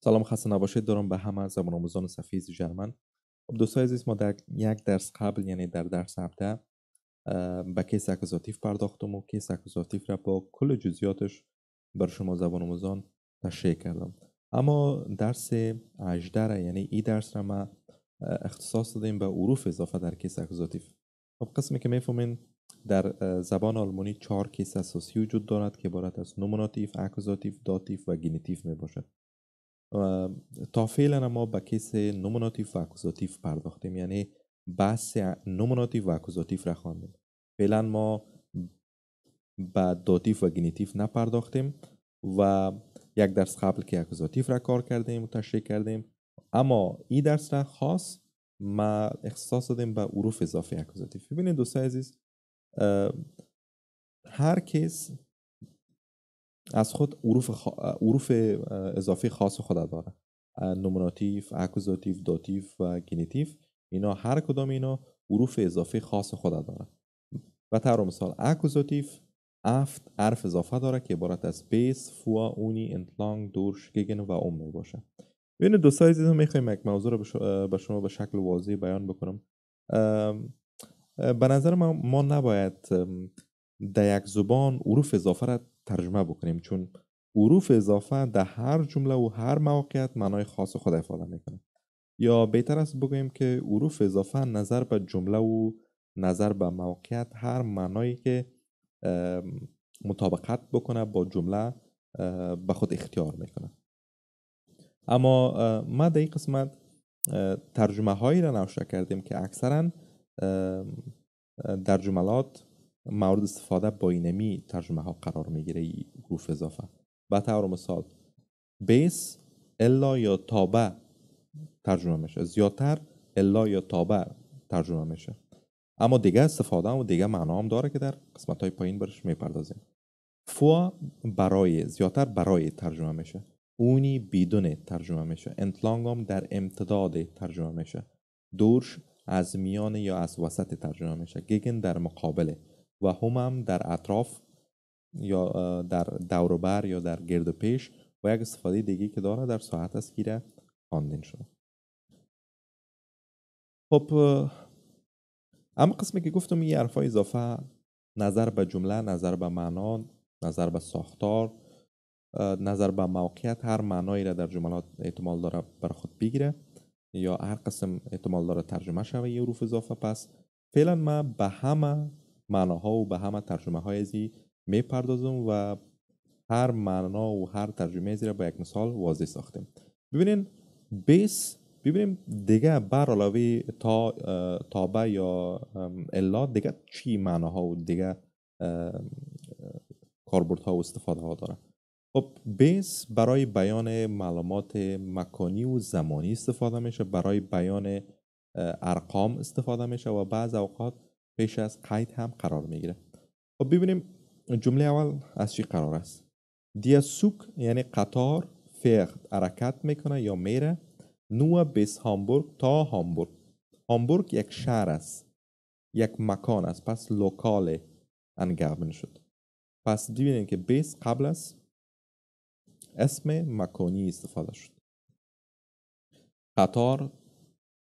سلام خسته نباشید دارم به همه زبان آموزان صفحه ژرمن. خب دوستای عزیز، ما در یک درس قبل یعنی در درس 17 به کیس اکوزاتیو پرداختم و کیس اکوزاتیو را با کل جزئیاتش بر شما زبان آموزان تشریح کردم. اما درس 18 را یعنی این درس را ما اختصاص دادیم به حروف اضافه در کیس اکوزاتیو. خب قسمی که میفهمین در زبان آلمانی 4 کیس اساسی وجود دارد که عبارت از نومیناتیو، اکوزاتیو، داتیو و گینیتیو می باشد. تا فعلا ما به کیس نومیناتیو و اکوزاتیو پرداختیم، یعنی بحث نومیناتیو و اکوزاتیو را خواندیم. فعلا ما به داتیو و گینیتیو نپرداختیم و یک درس قبل که اکوزاتیو را کار کردیم و تشریح کردیم، اما این درس را خاص ما اختصاص دادیم به حروف اضافه اکوزاتیو. ببینید دوستای عزیز، هر کیس از خود حروف اضافی خاص خود داره. نومیناتیو، اکوزاتیو، داتیو و گینیتیو، اینا هر کدام اینا حروف اضافی خاص خود داره. و طور مثال اکوزاتیو 7 حرف اضافه داره که عبارت از بیس، فوا، اونی، انتلانگ، دورش، گگن و اوم می باشه. ببینید دوستای عزیز، میخوایم یک موضوع رو به شما به شکل واضح بیان بکنم. به نظر ما نباید در یک زبان حروف اضافه را ترجمه بکنیم، چون حروف اضافه در هر جمله و هر موقعیت معنای خاص خود افاده میکنه. یا بهتر است بگوییم که حروف اضافه نظر به جمله و نظر به موقعیت هر معنایی که مطابقت بکنه با جمله به خود اختیار میکنه. اما ما در این قسمت ترجمه هایی را نوشته کردیم که اکثرا در جملات مورد استفاده با اینمی ترجمه ها قرار میگیره. حروف اضافه به طور مثال بیس الا یا تابع ترجمه میشه، زیادتر الا یا تابع ترجمه میشه. اما دیگه استفاده و دیگه معنا هم داره که در قسمت های پایین برش میپردازیم. فوا برای، زیادتر برای ترجمه میشه. اونی بدون ترجمه میشه. انتلانگ هم در امتداد ترجمه میشه. دورش از میان یا از وسط ترجمه میشه. گگن در مقابله و هم در اطراف یا در دوروبر یا در گرد و پیش و یک استفاده دیگه که داره در ساعت است که خواندن شده. خب اما قسمی که گفتم این حرفای اضافه نظر به جمله، نظر به معنا، نظر به ساختار، نظر به موقعیت هر معنایی را در جملات احتمال داره برای خود بگیره یا هر قسم احتمال داره ترجمه شوه یه حروف اضافه. پس فعلا ما به همه معناها و به همه ترجمه های ازی میپردازم و هر معنا و هر ترجمه ازی را با یک مثال واضح ساختیم. ببینین بیس، ببینیم دیگه بر علاوه تابع یا الا دیگه چی معناها و دیگه کاربردها و استفاده ها داره. خب بیس برای بیان معلومات مکانی و زمانی استفاده میشه، برای بیان ارقام استفاده میشه و بعض اوقات پیش از قید هم قرار میگیره. خب ببینیم جمله اول از چی قرار است. دیا سوک یعنی قطار فیخت حرکت میکنه یا میره نو بیس هامبورگ تا هامبورگ. هامبورگ یک شهر است، یک مکان است، پس لوکال انگابن شد. پس ببینید که بیس قبل است اسم مکانی استفاده شد. قطار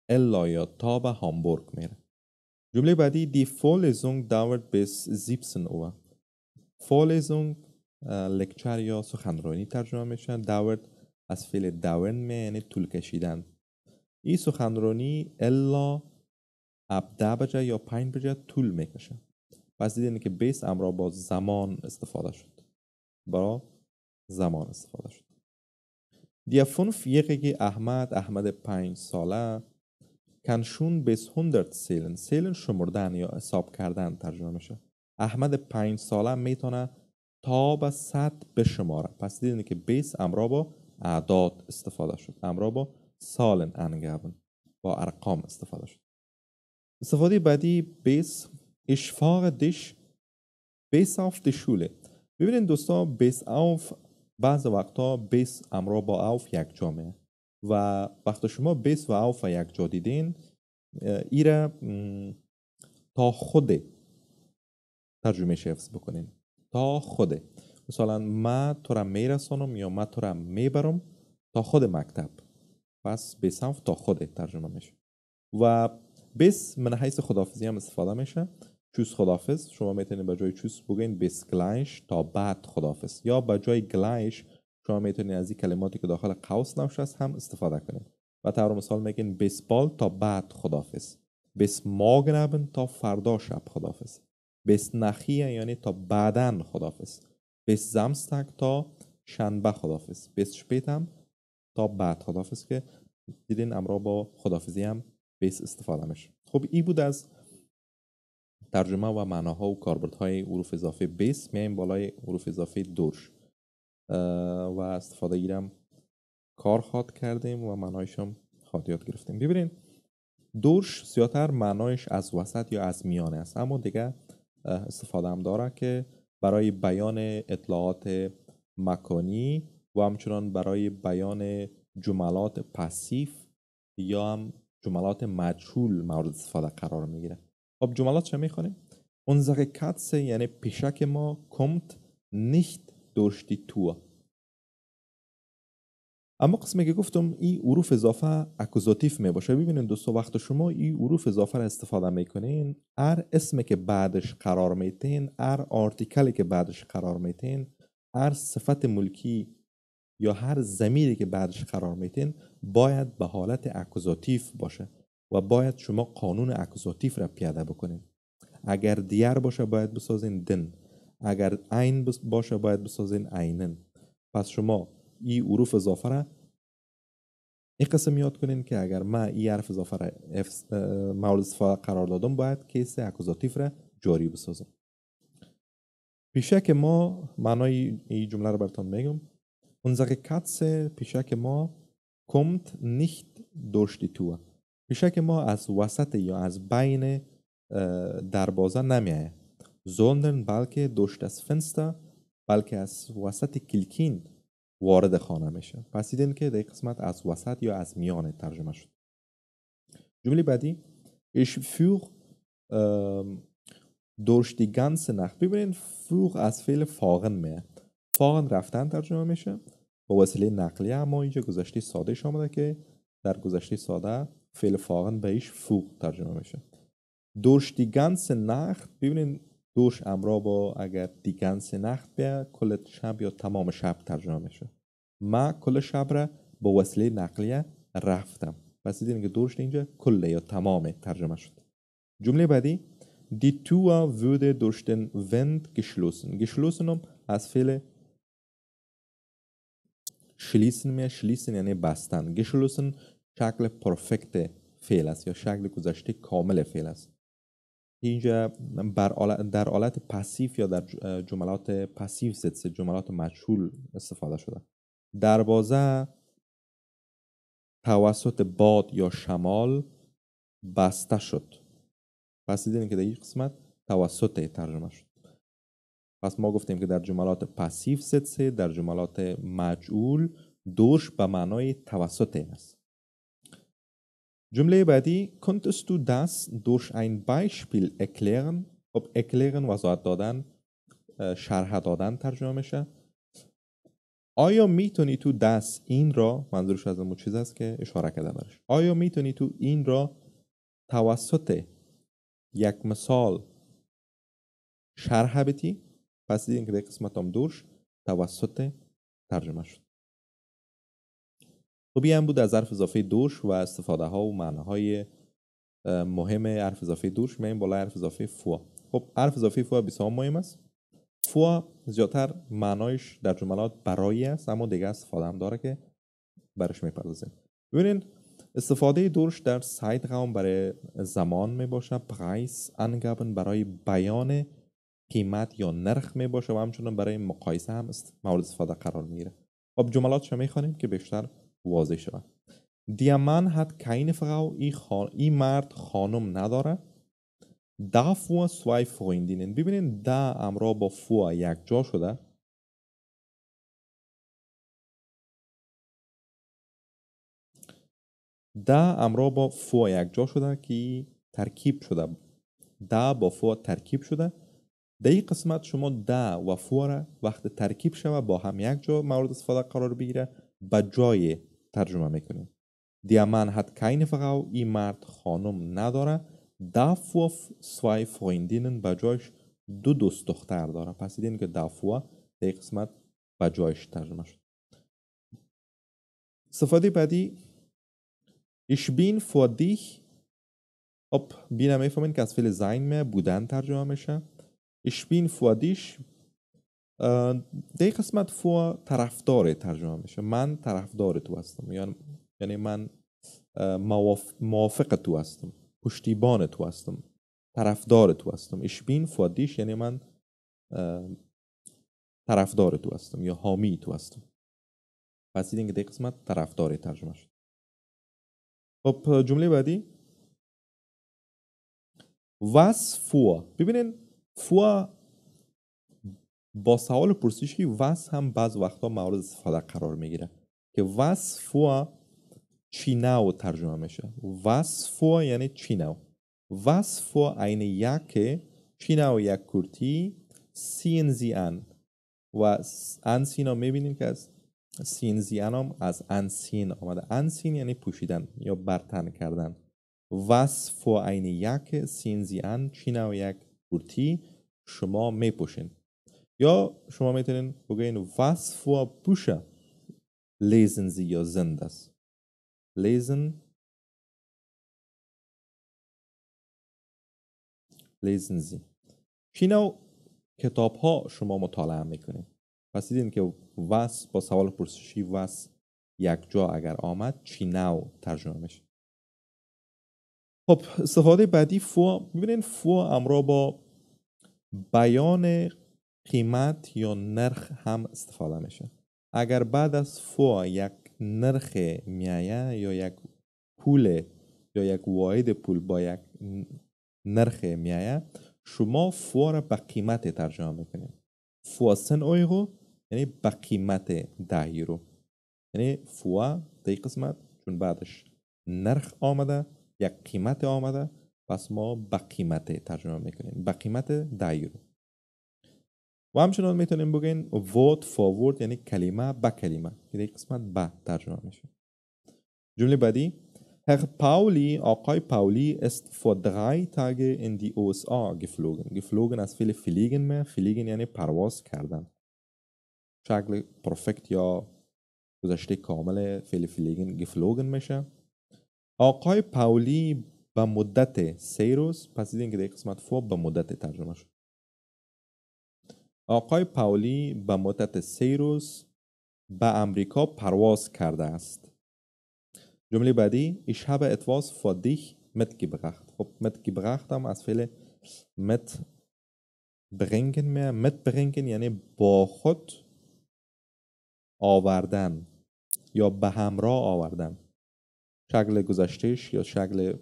الا یا تا به هامبورگ میره. جمله بعدی دی Vorlesung dauert bis 17 Uhr. Vorlesung لکچر یا سخنرانی ترجمه میشه. dauert از فعل dauern می یعنی طول کشیدن. این سخنرانی الا اب 10 بجه یا 5 بجه طول میکشه. پس دیدین که بیس امرا با زمان استفاده شد، برای زمان استفاده شد. Die 5-jährige احمد 5 ساله kann schon bis 100 zählen. zählen شمردن یا حساب کردن ترجمه میشه. احمد 5 ساله میتونه تا به 100 بشماره. پس دیدین که بیس امرا با اعداد استفاده شد، امرا با سالن انگابن، با ارقام استفاده شد. استفاده بعدی بیس ich fahre dich bis auf die Schule. ببینید دوستا بیس auf بعض وقتا بیس امرا با اوف یک جامعه و وقتی شما بیس و اوف یک جا دیدین ایره تا خود ترجمه حفظ بکنین. تا خود، مثلا ما تو را میرسانم یا ما تو را میبرم تا خود مکتب. پس بسوف تا خود ترجمه میشه. و بس من حیث خداحافظی هم استفاده میشه. چوس خداحافظ، شما میتونید به جای چوس بگین بس گلایش، تا بعد خداحافظ، یا به جای گلایش شما میتونید از این کلماتی که داخل قوس نوشته هم استفاده کنید. و طور مثال میگین بس بال، تا بعد خداحافظ. بس ماگربن، تا فردا شب خداحافظ. بس نخیه یعنی تا بعدن خداحافظ. بس زمستک، تا شنبه خداحافظ. بس شپیتم، تا بعد خداحافظ، که دیدین امرا با خداحافظی هم بس استفاده میشه. خب این بود از ترجمه و معناها و کاربردهای حروف اضافه بس. میایم بالای حروف اضافه دورش و استفاده گیرم کار خواد کردیم و معنایش هم خواد یاد گرفتیم. ببینین دورش زیادتر معنایش از وسط یا از میانه است، اما دیگه استفاده هم داره که برای بیان اطلاعات مکانی و همچنان برای بیان جملات پاسیف یا هم جملات مجهول مورد استفاده قرار میگیره. خب جملات چه میخونیم؟ Unsere Katze یعنی پیشک ما kommt nicht durch die Tür. اما قسمی که گفتم این حروف اضافه اکوزاتیف می باشه. ببینید دوستا وقت شما این حروف اضافه را استفاده میکنین، هر اسمی که بعدش قرار میتین، هر آرتیکلی که بعدش قرار میتین، هر صفت ملکی یا هر ضمیری که بعدش قرار میتین باید به حالت اکوزاتیف باشه و باید شما قانون اکوزاتیف را پیاده بکنین. اگر دیر باشه باید بسازین دن، اگر عین باشه باید بسازین عینن. پس شما این حروف اضافه را این قسم یاد کنین که اگر من این حرف اضافه را مورد استفاده قرار دادم باید کیس اکوزاتیف را جاری بسازم. پیشک ما، معنای این جمله را براتون میگم. Unsere Katze، پیشک ما kommt nicht durch die Tür. پیشک ما از وسط یا از بین دروازه نمیایه. sondern بلکه durch das Fenster، بلکه از وسط کلکین وارد خانه میشه. پس دیدین که در قسمت از وسط یا از میانه ترجمه شد. جمله بعدی Ich führe durch die ganze Nacht. ببینید فوق از فعل فاغن میاد. فاغن رفتن ترجمه میشه با وسیله نقلیه، اما اینجا گذشته ساده آمده که در گذشته ساده فعل فاغن بهش فوق ترجمه میشه. durch die ganze Nacht، ببینید دوش امرا با اگر die ganze Nacht بیا کل شب یا تمام شب ترجمه میشه. ما کل شب را با وسیله نقلیه رفتم. پس دیدین که دوش اینجا کل یا تمام ترجمه شد. جمله بعدی Die Tür wurde durch den Wind geschlossen. geschlossen هم از فعل schließen میاد. schließen یعنی بستن. geschlossen شکل پرفکت فعل است یا شکل گذشته کامل فعل است. اینجا در حالت پاسیو یا در جملات پاسیو ست، جملات مجهول استفاده شده. دروازه توسط باد یا شمال بسته شد. پس دیدین که در این قسمت توسط ترجمه شد. پس ما گفتیم که در جملات پاسیو ست، در جملات مجهول دوش به معنای توسط است. جمله بعدی Konntest du das durch ein Beispiel erklären؟ خب erklären وضاحت دادن، شرح دادن ترجمه میشه. آیا میتونی تو این را، منظورش از اون چیز است که اشاره کرده برش، آیا میتونی تو این را توسط یک مثال شرح بدی؟ پس دیدین که در قسمت هم دوش توسط ترجمه شد. خب این بود از حرف اضافه دوش و استفاده ها و معناهای مهم حرف اضافه دوش. میایم بالا حرف اضافه فوا. خب حرف اضافه فوا بسیار مهم است. فوا زیادتر معنایش در جملات برای است، اما دیگه استفاده هم داره که برش میپردازیم. ببینید استفاده دوش در Zeitraum برای زمان می باشه، پرایس انگابن برای بیان قیمت یا نرخ می باشه و همچنان برای مقایسه هم مورد استفاده قرار میگیره. خب جملات چه میخوانیم که بیشتر واضح شود. Der Mann hat keine Frau. این مرد خانم نداره. Davor zwei Freundinnen. ببینید دا امرا با فوا یک جا شده. دا امرا با فوا یک جا شده که ترکیب شده. دا با فوا ترکیب شده. در این قسمت شما دا و فوا را وقت ترکیب شده با هم یک جا مورد استفاده قرار بگیره به جای ترجمه میکنیم. Der Mann hat keine Frau. این مرد خانم نداره. Davor zwei Freundinnen. به جایش دو دوست دختر داره. پس دیدین که davor در قسمت به جایش ترجمه شد. استفاده بعدی Ich bin für dich. خب بین میفهمین که از فعل sein می بودن ترجمه میشه. Ich bin für dich در قسمت für طرفدار ترجمه میشه. من طرفدار تو هستم، یعنی من موافق تو هستم، پشتیبان تو هستم، طرفدار تو هستم. Ich bin für dich یعنی من طرفدار تو هستم یا حامی تو هستم. پس دیدین که در قسمت طرفدار ترجمه شد. خب جمله بعدی was für. ببینین für با سوال پرسشی was هم بعض وقتا مورد استفاده قرار میگیره که was für چی نو ترجمه میشه. was für یعنی چی نو. was für eine Jacke چی نو یک کرتی ziehen Sie an. و anziehen رو میبینیم که از ziehen Sie an هم از anziehen آمده. anziehen یعنی پوشیدن یا برتن کردن. was für eine Jacke ziehen Sie an چی نو یک کرتی شما میپوشین. یا شما میتونین بگین was für Bücher lesen Sie یا sind das. lesen Sie. چی نوع کتاب ها شما مطالعه میکنین. پس دیدین که was با سوال پرسشی was یک جا اگر آمد چی نوع ترجمه میشه. خب استفاده بعدی فو. میبینین فو همراه با بیان قیمت یا نرخ هم استفاده میشه. اگر بعد از فو یک نرخ میایه یا یک پول یا یک واحد پول با یک نرخ میایه شما فو را به قیمت ترجمه میکنید. فو 10 یورو یعنی به قیمت 10 یورو. یعنی فو در قسمت چون بعدش نرخ آمده یک قیمت آمده پس ما به قیمت ترجمه میکنیم. به قیمت 10 یورو. و همچنان میتونیم بگین word for word یعنی کلمه به کلمه که در قسمت به ترجمه میشه. جمله بعدی Herr Pauli, آقای پاولی ist vor 3 Tage in die USA geflogen. geflogen از فعل fliegen می. fliegen یعنی پرواز کردن. شکل پرفکت یا گذشته کامل فعل fliegen geflogen میشه. آقای پاولی به مدت 3 روز. پس دیدین که در قسمت فور به مدت ترجمه شد. آقای پاولی به مدت 3 روز به امریکا پرواز کرده است. جمله بعدی Ich habe etwas für dich mitgebracht. خب mitgebracht هم از فعل mitbringen mehr. mitbringen یعنی با خود آوردن یا به همراه آوردن. شکل گذشتهش یا شکل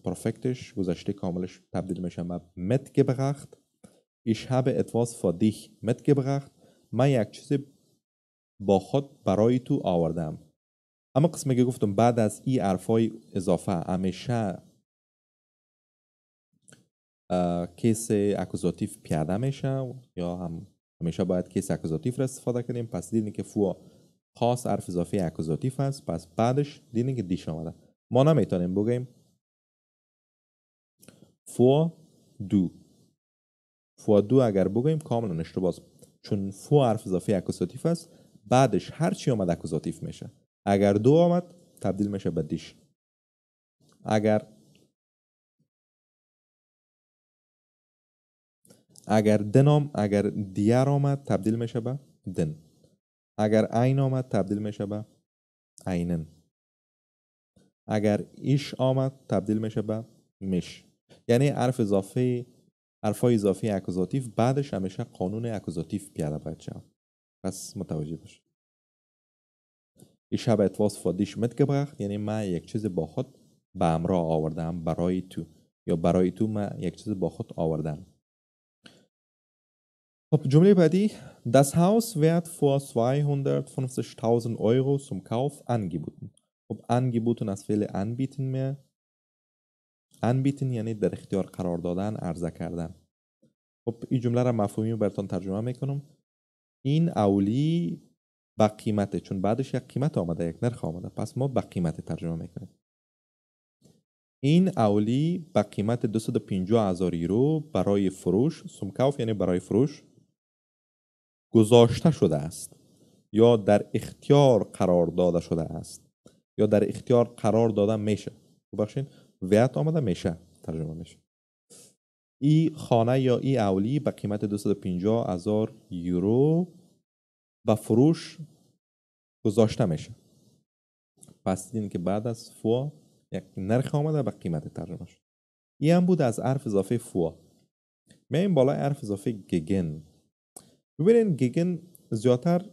پرفکتش گذشته کاملش تبدیل میشه به mitgebracht. Ich habe etwas für dich mitgebracht. من یک چیز با خود برای تو آوردم. اما قسمی که گفتم بعد از این حرفای اضافه همیشه کیس اکوزاتیو پیاده میشه یا همیشه باید کیس اکوزاتیو را استفاده کنیم. پس دیدین که فو خاص حرف اضافه اکوزاتیو هست. پس بعدش دیدین که دیش آمده. ما نمیتونیم بگیم فو دو اگر بگیم کاملا اشتباه است. چون فو حرف اضافه اکوزاتیو هست بعدش هر چی آمد اکوزاتیو میشه. اگر دو آمد تبدیل میشه به دیش. اگر دیار آمد تبدیل میشه به دن. اگر عین آمد تبدیل میشه به عینن. اگر ایش آمد تبدیل میشه به میش. یعنی حرفای اضافی اکوزاتیو بعدش همیشه قانون اکوزاتیو پیاده باید شد. پس متوجه باش. Ich habe etwas für dich mitgebracht یعنی من یک چیز با خود به همراه آوردم برای تو یا برای تو من یک چیز با خود آوردم. خب جمله بعدی Das Haus wird für 250.000 Euro zum Kauf angeboten. خب angeboten از فعل anbieten می. anbieten یعنی در اختیار قرار دادن، عرضه کردن. خب این جمله را مفهومی براتون ترجمه میکنم. این اولی با قیمت، چون بعدش یک قیمت آمده، یک نرخ آمده، پس ما با قیمت ترجمه میکنیم. این اولی با قیمت 250,000 یورو برای فروش، سومکاوف یعنی برای فروش، گذاشته شده است یا در اختیار قرار داده شده است یا در اختیار قرار داده میشه. ببخشید ویت آمده میشه ترجمه میشه. این خانه یا این اولی به قیمت 250,000 یورو به فروش گذاشته میشه. پس دیدین که بعد از فوا یک نرخ آمده به قیمت ترجمه شد. این هم بود از حرف اضافه فوا. میایم بالای حرف اضافه گگن. ببینین گگن زیادتر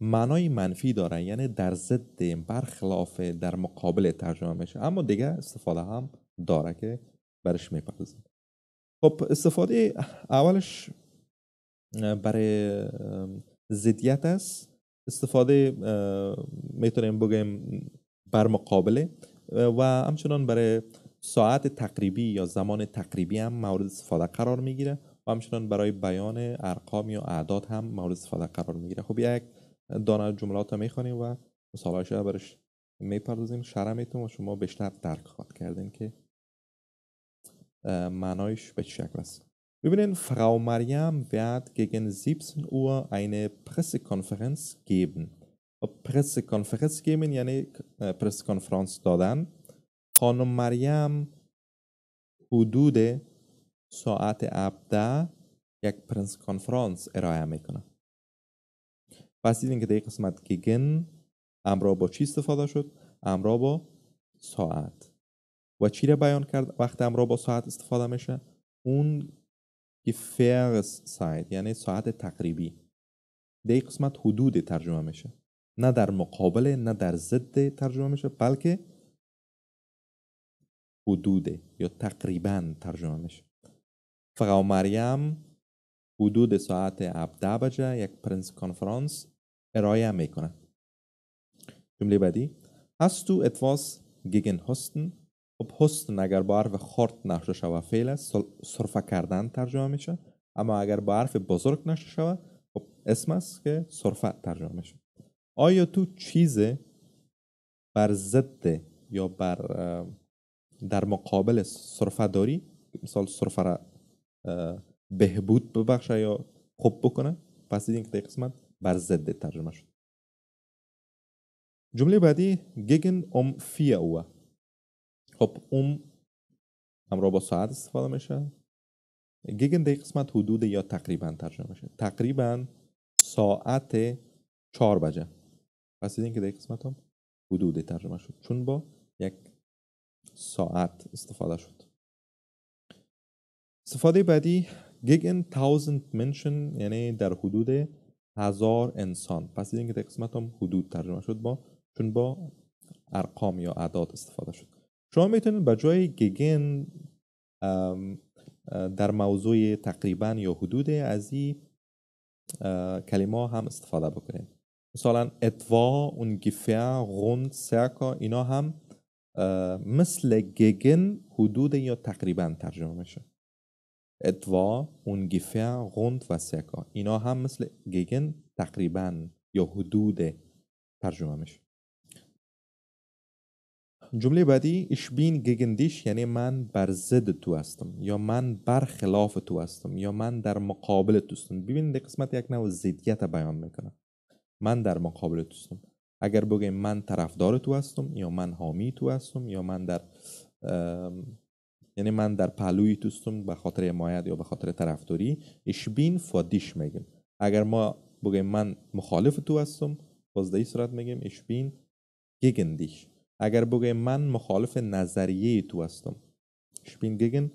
معنای منفی داره، یعنی در ضد، برخلاف، در مقابل ترجمه میشه، اما دیگه استفاده هم داره که برش میپردازیم. خب استفاده اولش برای ضدیت است. استفاده میتونیم بگیم بر مقابله و همچنان برای ساعت تقریبی یا زمان تقریبی هم مورد استفاده قرار میگیره و همچنان برای بیان ارقام یا اعداد هم مورد استفاده قرار میگیره. خب یک دانه جملات رو میخوانیم و مثالهاش برش میپردازیم، شرح میتونم و شما بیشتر درک خواهد کردین که معنایش به چه شکل است. ببینین Frau Mariam wird gegen 17 Uhr eine Pressekonferenz geben. Pressekonferenz geben یعنی پرسکنفرانس دادن. خانم مریم حدود ساعت 17 یک پرسکنفرانس ارائه میکنه. پس دیدین که در قسمت gegen همراه با چی استفاده شد؟ همراه با ساعت. و چی را بیان کرد وقتی همراه با ساعت استفاده میشه؟ اون Gefähreszeit یعنی ساعت تقریبی. در این قسمت حدود ترجمه میشه، نه در مقابل نه در ضد ترجمه میشه، بلکه حدود یا تقریبا ترجمه میشه. Frau مریم حدود ساعت 17 بجه یک پرنس کنفرانس ارائه میکنه. جمله بعدی Hast du etwas gegen Hosten؟ خب هستن اگر با حرف خورد نشه شوه فعل است، صرفه کردن ترجمه میشه، اما اگر با حرف بزرگ نشه شوه خب اسم است که صرفه ترجمه میشه. آیا تو چیز بر ضد یا در مقابل صرفه داری؟ مثال صرفه را بهبود ببخشه یا خوب بکنه. پس دیدین که در قسمت بر ضد ترجمه شد. جمله بعدی gegen 4 Uhr. خب همراه با ساعت استفاده میشه. gegen در قسمت حدود یا تقریبا ترجمه میشه. تقریبا ساعت 4 بجه. پس دیدین که در قسمت هم حدود ترجمه شد چون با یک ساعت استفاده شد. استفاده بعدی gegen 1000 Menschen یعنی در حدود 1000 انسان. پس دیدین که در قسمت هم حدود ترجمه شد چون با ارقام یا اعداد استفاده شد. شما میتونید به جای gegen در موضوع تقریبا یا حدود از این کلمه هم استفاده بکنید. مثلا etwa، ungefähr، rund، circa، اینا هم مثل gegen حدود یا تقریبا ترجمه میشه. etwa، ungefähr، rund و circa اینا هم مثل gegen تقریبا یا حدود ترجمه میشه. جمله بعدی ich bin gegen dich یعنی من بر ضد تو هستم یا من بر خلاف تو هستم یا من در مقابل تو هستم. ببینید در قسمت یک نوع ضدیت بیان میکنه. من در مقابل تو هستم. اگر بگیم من طرفدار تو هستم یا من حامی تو هستم یا من در یعنی من در پهلوی تو هستم به خاطر حمایت یا به خاطر طرفداری ich bin für dich میگیم. اگر ما بگیم من مخالف تو هستم باز در این صورت میگیم ich bin gegen dich. اگر بگیم من مخالف نظریه تو هستم ich bin gegen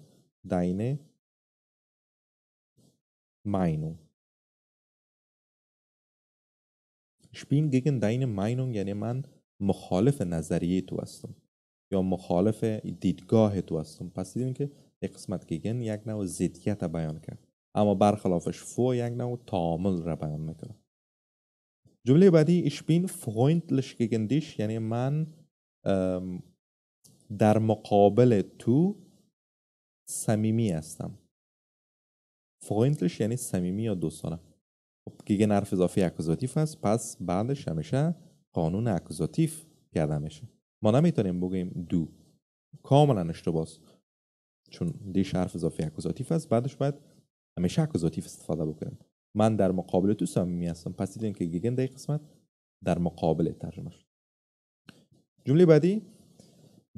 deine Meinung. ich bin gegen deine Meinung یعنی من مخالف نظریه تو هستم یا مخالف دیدگاه تو هستم. پس دیدیم که یک قسمت gegen یک نوع ضدیت بیان کرد اما برخلافش فو یک نوع تعامل را بیان میکنه. جمله بعدی ich bin freundlich gegen dich یعنی من در مقابل تو صمیمی هستم. freundlich یعنی صمیمی یا دوستانه. خب گگن حرف اضافی اکوزاتیو است، پس بعدش همیشه قانون اکوزاتیو پیاده میشه. ما نمیتونیم بگیم دو، کاملا اشتباهه، چون دیش حرف اضافی اکوزاتیو است، بعدش باید همیشه اکوزاتیو استفاده بکنیم. من در مقابل تو صمیمی هستم، پس دیدین که گگن در قسمت در مقابل ترجمه شد. جمله بعدی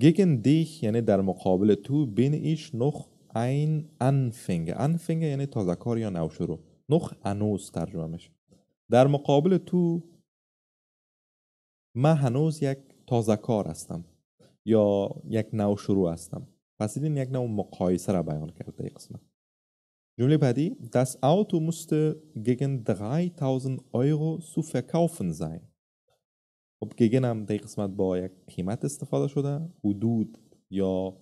gegen dich یعنی در مقابل تو، bin ich noch ein Anfänger. Anfänger یعنی تازه کار یا نو شروع. noch هنوز ترجمه میشه. در مقابل تو من هنوز یک تازه کار هستم یا یک نو شروع هستم. پس این یک نوع مقایسه را بیان کرده این قسمت. جمله بعدی das Auto musste gegen 3000 Euro zu verkaufen sein. خب گگن هم در قسمت با یک قیمت استفاده شده، حدود یا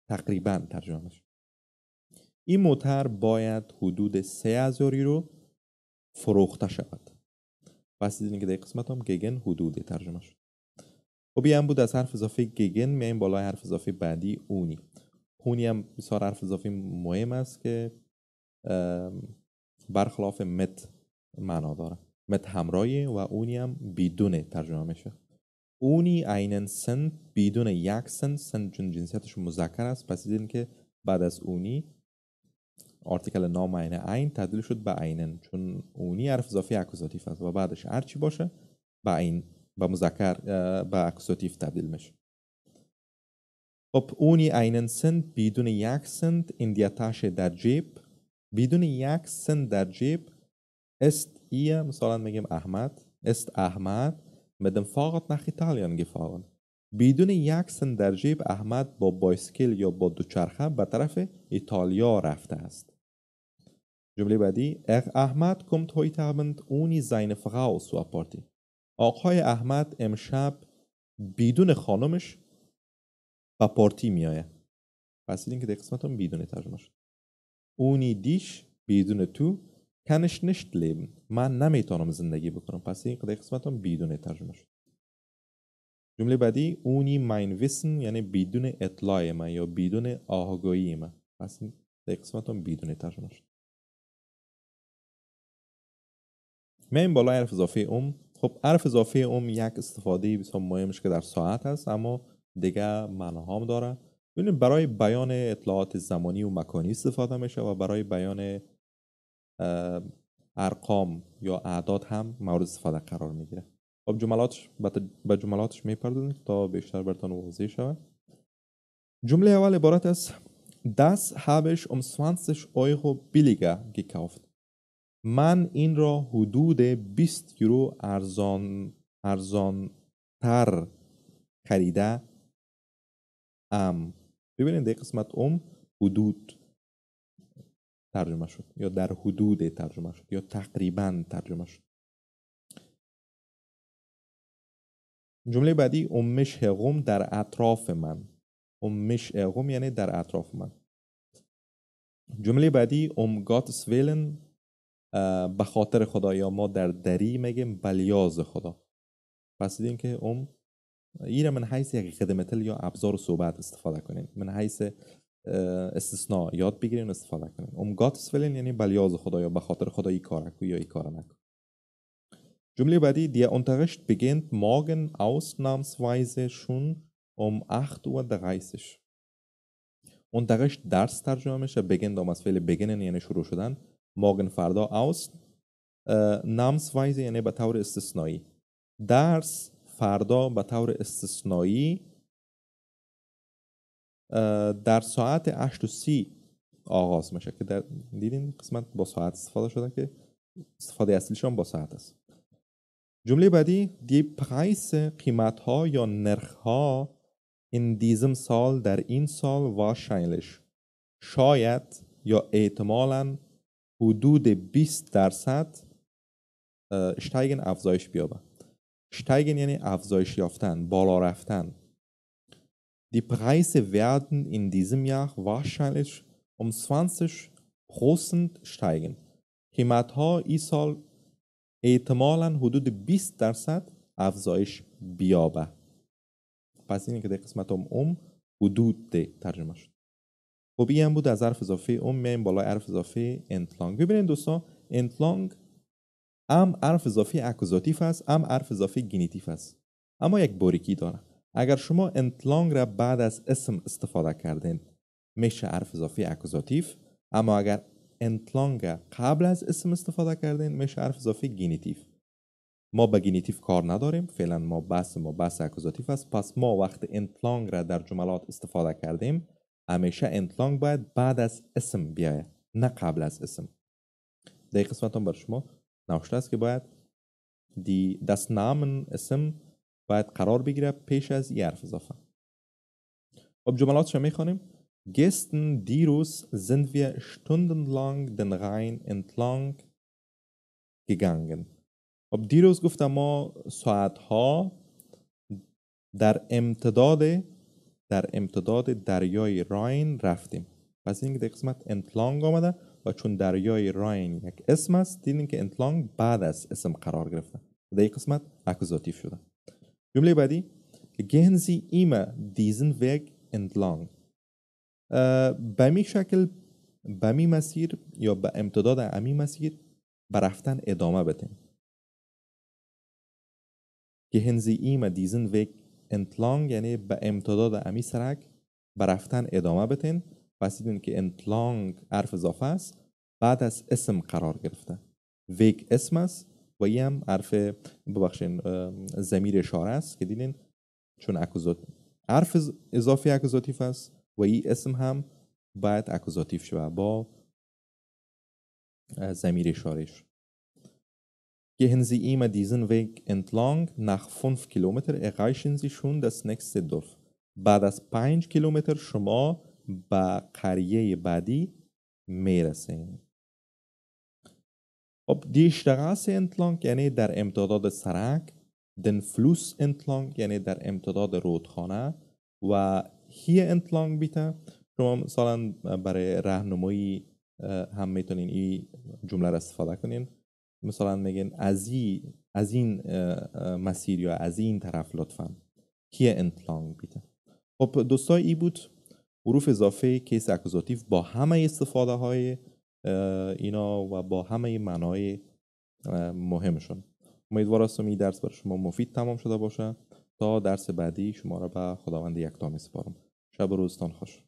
تقریبا ترجمه میشه. این موتر باید حدود 3000 رو فروخته شود. پس دیدین که در قسمت هم گگن حدود ترجمه شد. خب این هم بود از حرف اضافه گگن. میایم بالای حرف اضافه بعدی اونی. اونی هم بسیار حرف اضافه مهم است که برخلاف مت معنا داره. مت همراهی و اونی هم بدون ترجمه میشه. اونی einen sind بدون یک سن چون جنسیتش مذکر است. پس دیدین که بعد از اونی آرتیکل نام این تبدیل شد به اینن، چون اونی حرف اضافی اکوزاتیو است و بعدش هر چی باشه به این به مذکر به اکوزاتیو تبدیل میشه. خب اونی einen sind بدون یک سنت in der Tasche در جیب. بدون یک سنت در جیب ist ihr مثلا میگیم احمد ist احمد mit dem Fahrrad nach Italien gefahren. بدون یک سنت در جیب احمد با بایسکل یا با دوچرخه به طرف ایتالیا رفته است. جمله بعدی احمد kommt heute Abend ohne seine Frau zur Party. آقای احمد امشب بدون خانمش به پارتی میآید. پس دیدین که در قسمت هم بدون ترجمه شد. ohne dich بدون تو kann ich nicht leben. من نمیتونم زندگی بکنم. پس این در قسمت هم بدون ترجمه شد. جمله بعدی ohne mein Wissen یعنی بدون اطلاع من یا بدون آگاهی من. پس این در قسمت هم بدون ترجمه شد. میایم بالای حرف اضافه خب حرف اضافه یک استفاده بسیار مهمش که در ساعت هست، اما دیگه معناها هم داره. ببینید برای بیان اطلاعات زمانی و مکانی استفاده میشه و برای بیان ارقام یا اعداد هم مورد استفاده قرار میگیره. خب به جملاتش میپردازیم تا بیشتر براتون واضح شود. جمله اول عبارت است Das habe ich 20 Euro billiger gekauft. من این را حدود 20 یورو ارزان تر خریده ام. ببینید در قسمت حدود ترجمه شد یا در حدود ترجمه شد یا تقریبا ترجمه شد. جمله بعدی mich herum در اطراف من. mich herum یعنی در اطراف من. جمله بعدی Gottes Willen به خاطر خدا یا ما در دری میگیم بلیاز خدا. پس دیدین که این من حیث یک خدمتل یا ابزار صحبت استفاده کنین. من حیث استثناء یاد بگیرین استفاده کنین. Gottes Willen یعنی بلیاز خدا یا به خاطر خدا ای کار کو یا ای کار نکن. جمله بعدی Der Unterricht beginnt morgen ausnahmsweise schon 8:30 Uhr. Unterricht درس ترجمه میشه. beginnt از فعل beginnen یعنی شروع شدن. morgen فردا ausnahmsweise یعنی به طور استثنایی. درس فردا به طور استثنایی در ساعت 8:30 آغاز میشه که دیدین قسمت با ساعت استفاده شده که استفاده اصلیش هم با ساعت است. جمله بعدی die Preise قیمت ها یا نرخ ها in diesem Saal در این سال wahrscheinlich شاید یا احتمالاً حدود 20% steigen افزایش بیابه. steigen یعنی افزایش یافتن، بالا رفتن. Die Preise werden in diesem Jahr wahrscheinlich 20% steigen. قیمت ها این سال احتمالاً حدود 20% افزایش بیابه. پس اینه که در قسمت حدود ترجمه شد. خب این هم بود از حرف اضافه اون. میایم بالای حرف اضافه انتلانگ. ببینید دوستان، انتلانگ هم حرف اضافه اکوزاتیو است، هم حرف اضافه گینیتیو است، اما یک باریکی داره. اگر شما انتلانگ را بعد از اسم استفاده کردین میشه حرف اضافه اکوزاتیو، اما اگر انتلانگ قبل از اسم استفاده کردین میشه حرف اضافه گینیتیو. ما به گینیتیو کار نداریم فعلا، ما بحث اکوزاتیو است. پس ما وقت انتلانگ را در جملات استفاده کردیم همیشه انتلانگ باید بعد از اسم بیاید، نه قبل از اسم. در قسمت هم بر شما نوشته است که باید das Namen اسم باید قرار بگیره پیش از این حرف اضافه. خب جملاتش میخوانیم. Gestern Dirus sind wir stundenlang den Rhein entlang gegangen. خب دیروز گفتم ما ساعتها در امتداد دریای راین رفتیم. پس این که در قسمت انتلانگ آمده و چون دریای راین یک اسم است دیدیم که انتلانگ بعد از اسم قرار گرفته. در این قسمت اکوزاتیو شده. جمله بعدی Gehen Sie immer diesen Weg entlang. به می شکل به می مسیر یا به امتداد امی مسیر برفتن ادامه بدین. Gehen Sie immer diesen Weg entlang یعنی به امتداد امی سرک برفتن ادامه بدین. پس دیدین که انتلانگ حرف اضافه است بعد از اسم قرار گرفته. ویگ اسم است و این هم ضمیر اشاره است که دیدین چون حرف اضافی اکوزاتیو است و این اسم هم باید اکوزاتیو شود با ضمیر اشارهش. Gehen Sie immer diesen Weg entlang, nach 5 Kilometer erreichen Sie schon das nächste Dorf. بعد از 5 کیلومتر شما به قریه بعدی میرسین. خب die Straße entlang یعنی در امتداد سرک، den Fluss entlang یعنی در امتداد رودخانه و hier entlang bitte شما مثلا برای راهنمایی هم میتونین این جمله را استفاده کنین. مثلا میگن از این مسیر یا از این طرف لطفا hier entlang bitte. خب دوستای این بود حروف اضافه کیس اکوزاتیو با همه استفاده های اینا و با همه معنای مهمشون. امیدوار هستم این درس برای شما مفید تمام شده باشه. تا درس بعدی شما را به خداوند یکتا میسپارم. شب و روزتان خوش.